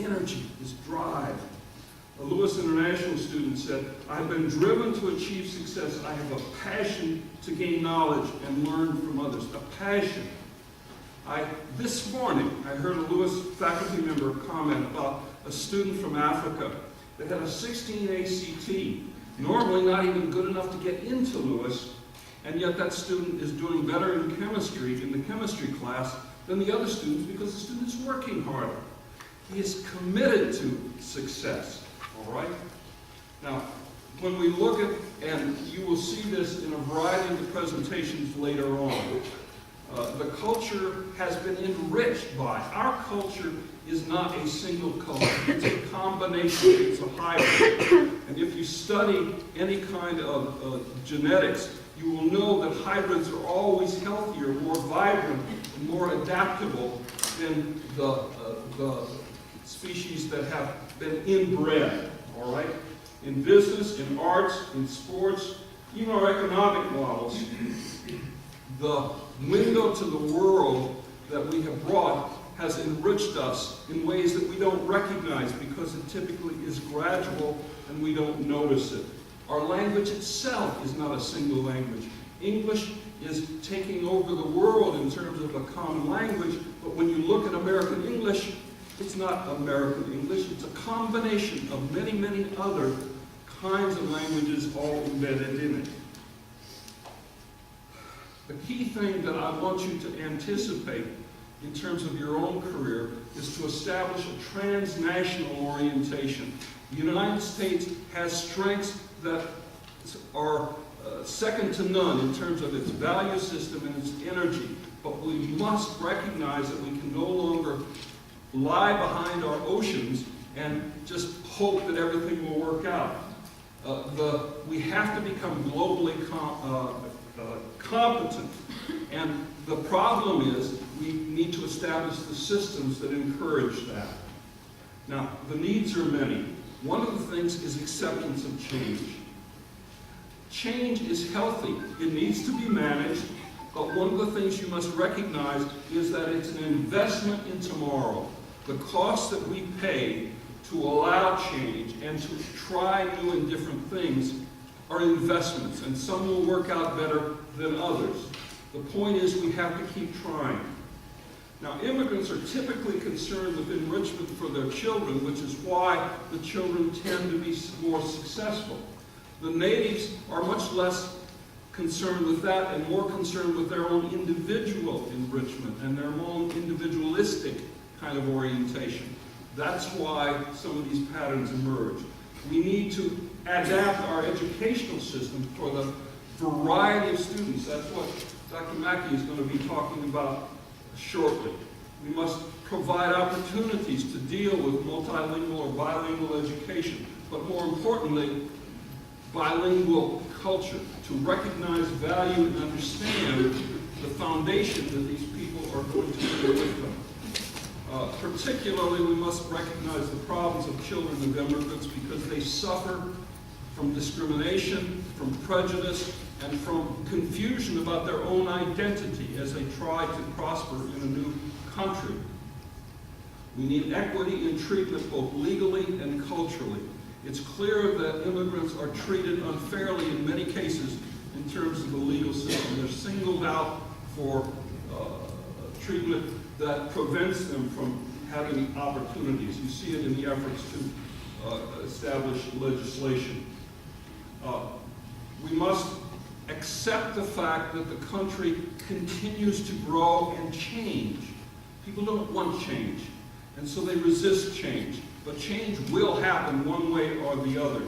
energy, this drive. A Lewis International student said, "I've been driven to achieve success. I have a passion to gain knowledge and learn from others." A passion. This morning, I heard a Lewis faculty member comment about a student from Africa that had a 16 ACT, normally not even good enough to get into Lewis, and yet that student is doing better in chemistry, in the chemistry class, than the other students because the student is working harder. He is committed to success, all right? Now, when we look at, and you will see this in a variety of the presentations later on, the culture has been enriched by. Our culture is not a single culture. It's a combination. It's a hybrid. And if you study any kind of genetics, you will know that hybrids are always healthier, more vibrant, and more adaptable than the species that have been inbred, all right? In business, in arts, in sports, even our economic models, the window to the world that we have brought has enriched us in ways that we don't recognize because it typically is gradual and we don't notice it. Our language itself is not a single language. English is taking over the world in terms of a common language, but when you look at American English, it's not American English, it's a combination of many, many other kinds of languages all embedded in it. The key thing that I want you to anticipate in terms of your own career is to establish a transnational orientation. The United States has strengths that are second to none in terms of its value system and its energy, but we must recognize that we can no longer lie behind our oceans and just hope that everything will work out. We have to become globally competent, and the problem is we need to establish the systems that encourage that. Now, the needs are many. One of the things is acceptance of change. Change is healthy. It needs to be managed, but one of the things you must recognize is that it's an investment in tomorrow. The costs that we pay to allow change and to try new and different things are investments, and some will work out better than others. The point is we have to keep trying. Now, immigrants are typically concerned with enrichment for their children, which is why the children tend to be more successful. The natives are much less concerned with that and more concerned with their own individual enrichment and their own individualistic kind of orientation. That's why some of these patterns emerge. We need to adapt our educational system for the variety of students. That's what Dr. Mackey is going to be talking about shortly. We must provide opportunities to deal with multilingual or bilingual education, but more importantly, bilingual culture, to recognize, value, and understand the foundation that these people are going to bring with them. Particularly, we must recognize the problems of children of immigrants because they suffer from discrimination, from prejudice, and from confusion about their own identity as they try to prosper in a new country. We need equity in treatment both legally and culturally. It's clear that immigrants are treated unfairly in many cases in terms of the legal system. They're singled out for treatment that prevents them from having opportunities. You see it in the efforts to establish legislation. We must accept the fact that the country continues to grow and change. People don't want change, and so they resist change. But change will happen one way or the other.